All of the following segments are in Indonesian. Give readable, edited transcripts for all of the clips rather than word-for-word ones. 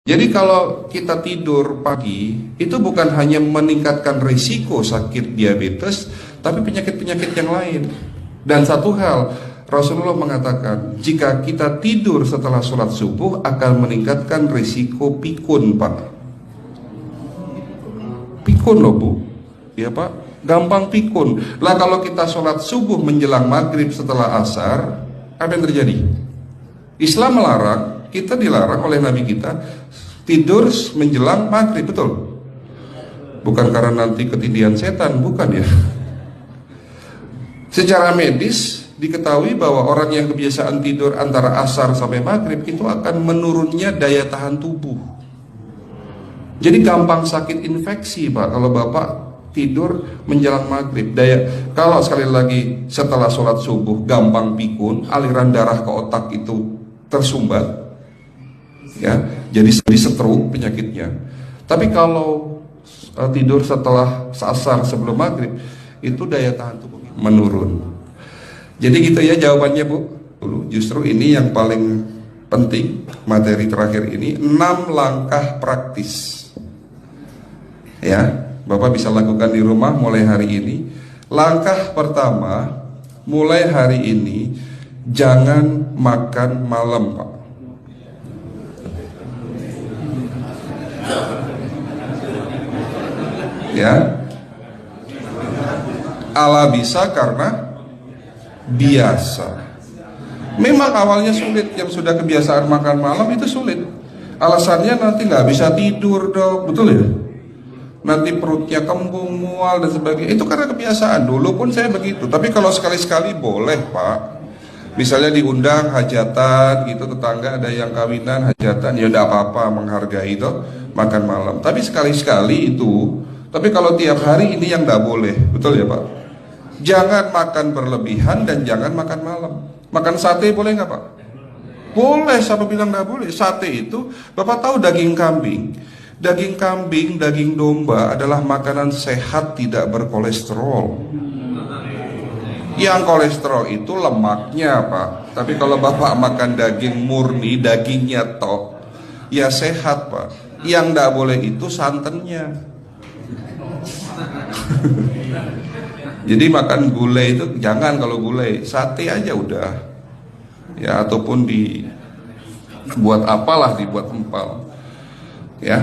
Jadi kalau kita tidur pagi, itu bukan hanya meningkatkan risiko sakit diabetes, tapi penyakit-penyakit yang lain. Dan satu hal, Rasulullah mengatakan, jika kita tidur setelah sholat subuh akan meningkatkan risiko pikun, Pak. Pikun loh, Bu. Ya, Pak. Gampang pikun. Lah kalau kita sholat subuh menjelang maghrib setelah asar, apa yang terjadi? Islam melarang, kita dilarang oleh Nabi kita tidur menjelang maghrib, betul? Bukan karena nanti ketindihan setan, bukan ya. Secara medis diketahui bahwa orang yang kebiasaan tidur antara asar sampai maghrib itu akan menurunnya daya tahan tubuh. Jadi gampang sakit infeksi, Pak, kalau Bapak tidur menjelang maghrib. Kalau sekali lagi setelah sholat subuh gampang pikun, aliran darah ke otak itu tersumbat, ya, jadi stroke penyakitnya. Tapi kalau tidur setelah asar sebelum maghrib, itu daya tahan tubuh menurun. Jadi gitu ya jawabannya, Bu. Justru ini yang paling penting, materi terakhir ini 6 langkah praktis. Ya, Bapak bisa lakukan di rumah mulai hari ini. Langkah pertama, mulai hari ini jangan makan malam, Pak. Ya, ala bisa karena biasa. Memang awalnya sulit, yang sudah kebiasaan makan malam itu sulit. Alasannya nanti nggak bisa tidur, Dok, betul ya? Nanti perutnya kembung, mual dan sebagainya. Itu karena kebiasaan. Dulu pun saya begitu. Tapi kalau sekali-sekali boleh, Pak. Misalnya diundang hajatan gitu, tetangga ada yang kawinan, hajatan, ya udah apa-apa, menghargai itu makan malam. Tapi sekali-sekali itu. Tapi kalau tiap hari ini yang nggak boleh, betul ya, Pak? Jangan makan berlebihan dan jangan makan malam. Makan sate boleh nggak, Pak? Boleh, siapa bilang nggak boleh? Sate itu, Bapak tahu daging kambing. Daging kambing, daging domba adalah makanan sehat, tidak berkolesterol. Yang kolesterol itu lemaknya, Pak. Tapi kalau Bapak makan daging murni, dagingnya tok, ya sehat, Pak. Yang nggak boleh itu santannya. Jadi makan gulai itu jangan, kalau gulai sate aja udah, ya, ataupun dibuat apalah, dibuat empal, ya.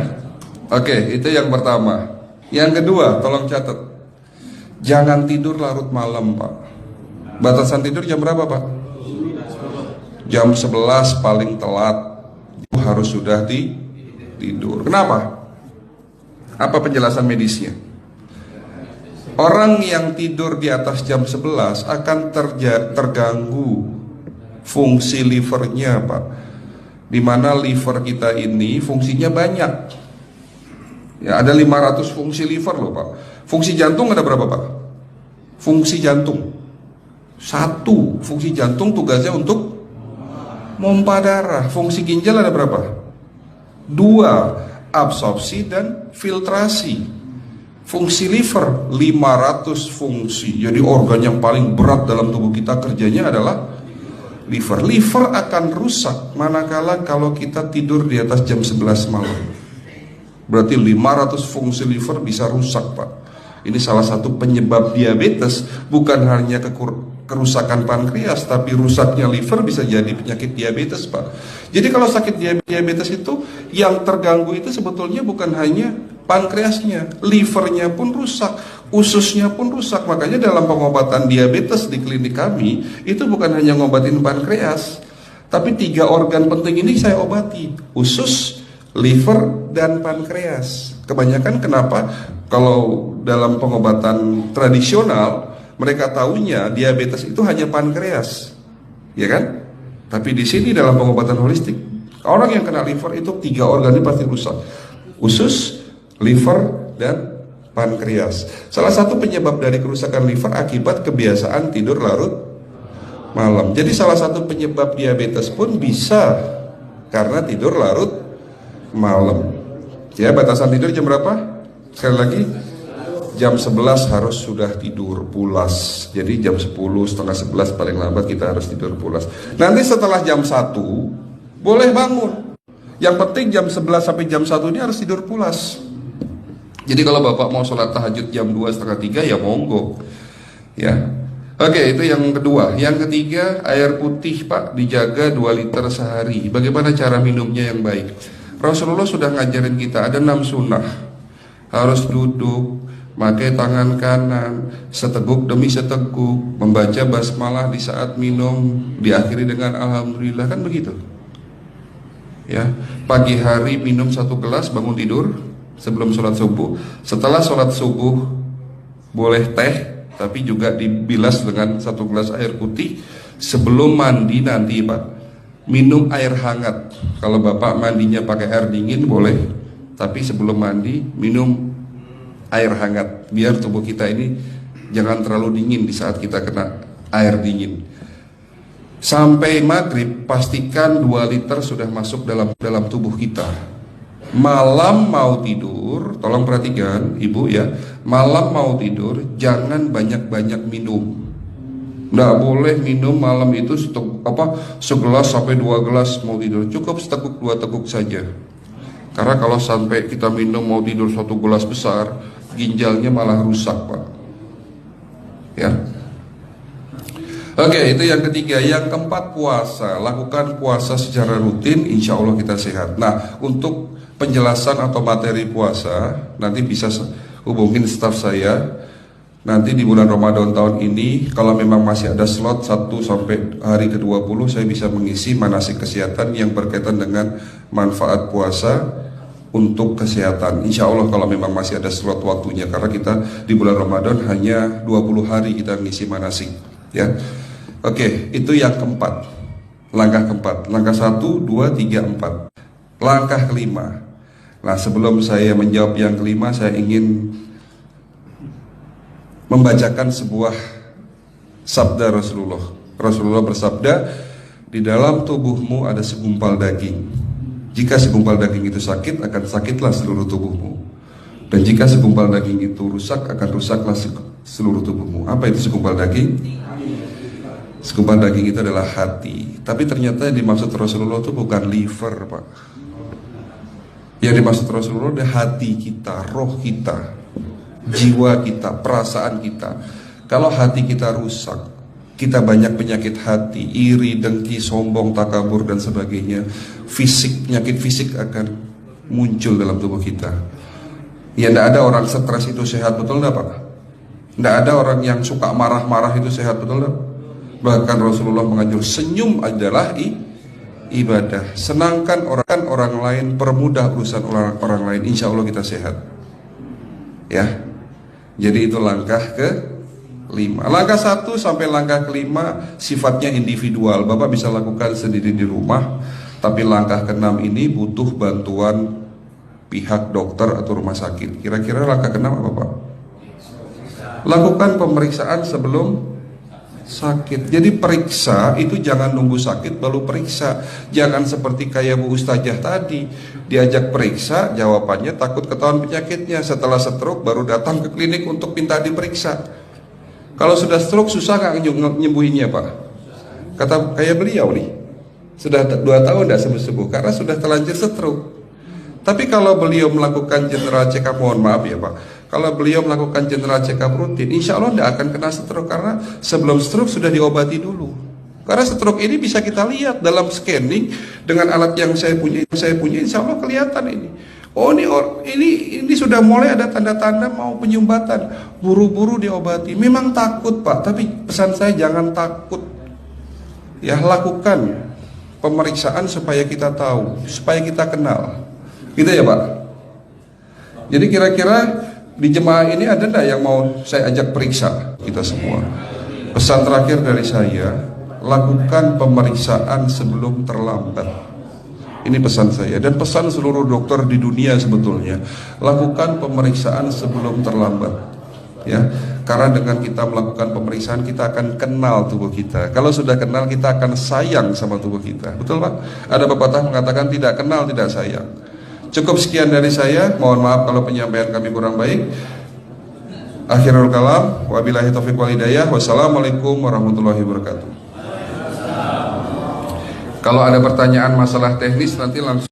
Oke, itu yang pertama. Yang kedua, tolong catat, jangan tidur larut malam, Pak. Batasan tidur jam berapa, Pak? Jam 11 paling telat harus sudah tidur. Kenapa? Apa penjelasan medisnya? Orang yang tidur di atas jam 11 akan terganggu fungsi livernya, Pak. Dimana liver kita ini fungsinya banyak. Ya, ada 500 fungsi liver loh, Pak. Fungsi jantung ada berapa, Pak? Fungsi jantung 1. Fungsi jantung tugasnya untuk mompa darah. Fungsi ginjal ada berapa? 2. Absorpsi dan filtrasi. Fungsi liver 500 fungsi. Jadi organ yang paling berat dalam tubuh kita kerjanya adalah liver. Liver akan rusak manakala kalau kita tidur di atas jam 11 malam. Berarti 500 fungsi liver bisa rusak, Pak. Ini salah satu penyebab diabetes. Bukan hanya kerusakan pankreas, tapi rusaknya liver bisa jadi penyakit diabetes, Pak. Jadi kalau sakit diabetes itu yang terganggu itu sebetulnya bukan hanya pankreasnya, livernya pun rusak, ususnya pun rusak. Makanya dalam pengobatan diabetes di klinik kami itu bukan hanya ngobatin pankreas, tapi 3 organ penting ini saya obati: usus, liver, dan pankreas. Kebanyakan kenapa? Kalau dalam pengobatan tradisional mereka tahunya diabetes itu hanya pankreas, ya kan? Tapi di sini dalam pengobatan holistik, orang yang kena liver itu 3 organ ini pasti rusak: usus, liver, dan pankreas. Salah satu penyebab dari kerusakan liver akibat kebiasaan tidur larut malam. Jadi salah satu penyebab diabetes pun bisa karena tidur larut malam. Ya, batasan tidur jam berapa? Sekali lagi, jam 11 harus sudah tidur pulas. Jadi jam 10, setengah 11 paling lambat kita harus tidur pulas. Nanti setelah jam 1 boleh bangun. Yang penting jam 11 sampai jam 1 ini harus tidur pulas. Jadi kalau Bapak mau sholat tahajud jam 2, setengah 3 ya monggo. Ya. Oke, itu yang kedua. Yang ketiga, air putih Pak dijaga 2 liter sehari. Bagaimana cara minumnya yang baik? Rasulullah sudah ngajarin kita ada 6 sunnah. Harus duduk, pakai tangan kanan, seteguk demi seteguk, membaca basmalah di saat minum, diakhiri dengan alhamdulillah, kan begitu. Ya, pagi hari minum 1 gelas, bangun tidur sebelum sholat subuh. Setelah sholat subuh boleh teh, tapi juga dibilas dengan 1 gelas air putih. Sebelum mandi nanti Pak, minum air hangat. Kalau Bapak mandinya pakai air dingin boleh, tapi sebelum mandi minum air hangat, biar tubuh kita ini jangan terlalu dingin di saat kita kena air dingin. Sampai maghrib pastikan 2 liter sudah masuk dalam tubuh kita. Malam mau tidur, tolong perhatikan Ibu ya, malam mau tidur jangan banyak-banyak minum. Nggak boleh minum malam itu segelas sampai 2 gelas mau tidur. Cukup seteguk 2 teguk saja. Karena kalau sampai kita minum mau tidur 1 gelas besar, ginjalnya malah rusak Pak. Ya. Oke, itu yang ketiga. Yang keempat, puasa. Lakukan puasa secara rutin, insya Allah kita sehat. Nah, untuk penjelasan atau materi puasa nanti bisa hubungin staf saya. Nanti di bulan Ramadan tahun ini, kalau memang masih ada slot 1 sampai hari ke-20, saya bisa mengisi manasik kesehatan yang berkaitan dengan manfaat puasa untuk kesehatan. Insya Allah kalau memang masih ada slot waktunya, karena kita di bulan Ramadan hanya 20 hari kita mengisi manasik. Ya, oke, itu yang keempat. Langkah keempat. Langkah 1, 2, 3, 4. Langkah kelima. Nah, sebelum saya menjawab yang kelima, saya ingin membacakan sebuah sabda Rasulullah. Rasulullah bersabda, di dalam tubuhmu ada segumpal daging. Jika segumpal daging itu sakit, akan sakitlah seluruh tubuhmu. Dan jika segumpal daging itu rusak, akan rusaklah seluruh tubuhmu. Apa itu segumpal daging? Segumpal daging itu adalah hati. Tapi ternyata yang dimaksud Rasulullah itu bukan liver Pak. Yang dimaksud Rasulullah adalah hati kita, roh kita, jiwa kita, perasaan kita. Kalau hati kita rusak, kita banyak penyakit hati, iri, dengki, sombong, takabur dan sebagainya. Penyakit fisik akan muncul dalam tubuh kita. Ya, tidak ada orang stres itu sehat, betul tidak Pak? Tidak ada orang yang suka marah-marah itu sehat, betul tidak? Bahkan Rasulullah mengajar senyum adalah ibadah. Senangkan orang lain, permudah urusan orang lain, insya Allah kita sehat. Ya, jadi itu langkah ke-5. Langkah 1 sampai langkah ke-5 sifatnya individual. Bapak bisa lakukan sendiri di rumah. Tapi langkah ke-6 ini butuh bantuan pihak dokter atau rumah sakit. Kira-kira langkah ke-6 apa Pak? Lakukan pemeriksaan sebelum sakit. Jadi periksa itu jangan nunggu sakit baru periksa. Jangan seperti kayak Bu Ustazah tadi, diajak periksa, jawabannya takut ketahuan penyakitnya. Setelah stroke baru datang ke klinik untuk minta diperiksa. Kalau sudah stroke susah nggak nyembuhinnya Pak? Kata kayak beliau nih, sudah 2 tahun tidak sembuh-sembuh karena sudah terlanjur stroke. Tapi kalau beliau melakukan general check up, mohon maaf ya Pak, kalau beliau melakukan general check up rutin, insya Allah tidak akan kena stroke, karena sebelum stroke sudah diobati dulu. Karena stroke ini bisa kita lihat dalam scanning dengan alat yang saya punya, insya Allah kelihatan ini. Oh ini sudah mulai ada tanda-tanda mau penyumbatan, buru-buru diobati. Memang takut Pak, tapi pesan saya jangan takut. Ya, lakukan pemeriksaan supaya kita tahu, supaya kita kenal. Gitu ya Pak. Jadi kira-kira di jemaah ini ada enggak yang mau saya ajak periksa kita semua? Pesan terakhir dari saya, lakukan pemeriksaan sebelum terlambat. Ini pesan saya dan pesan seluruh dokter di dunia sebetulnya. Lakukan pemeriksaan sebelum terlambat. Ya, karena dengan kita melakukan pemeriksaan kita akan kenal tubuh kita. Kalau sudah kenal kita akan sayang sama tubuh kita. Betul Pak? Ada pepatah mengatakan tidak kenal tidak sayang. Cukup sekian dari saya. Mohon maaf kalau penyampaian kami kurang baik. Akhirul kalam, wabillahi taufiq wal hidayah. Wassalamualaikum warahmatullahi wabarakatuh. Kalau ada pertanyaan masalah teknis nanti langsung